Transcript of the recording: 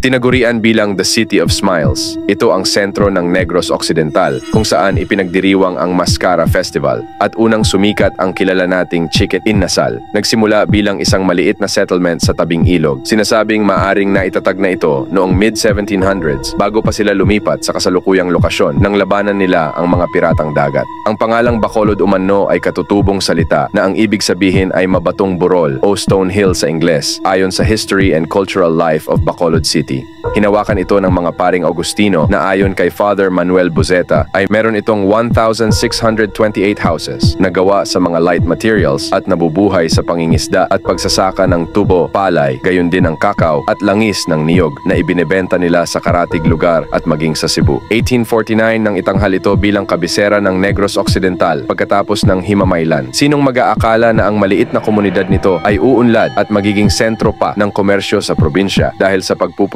Tinagurian bilang The City of Smiles, ito ang sentro ng Negros Occidental kung saan ipinagdiriwang ang Mascara Festival at unang sumikat ang kilala nating Chichen Inasal. Nagsimula bilang isang maliit na settlement sa tabing ilog. Sinasabing maaring naitatag na ito noong mid-1700s bago pa sila lumipat sa kasalukuyang lokasyon nang labanan nila ang mga piratang dagat. Ang pangalang Bacolod umano ay katutubong salita na ang ibig sabihin ay mabatong burol o stone hill sa Ingles ayon sa History and Cultural Life of Bacolod City. Hinawakan ito ng mga paring Augustino na ayon kay Father Manuel Buzeta ay meron itong 1,628 houses na gawa sa mga light materials at nabubuhay sa pangingisda at pagsasaka ng tubo, palay, gayon din ang kakao at langis ng niyog na ibinebenta nila sa karatig lugar at maging sa Cebu. 1849 nang itanghal ito bilang kabisera ng Negros Occidental pagkatapos ng himamaylan. Sinong mag-aakala na ang maliit na komunidad nito ay uunlad at magiging sentro pa ng komersyo sa probinsya dahil sa pagpupursige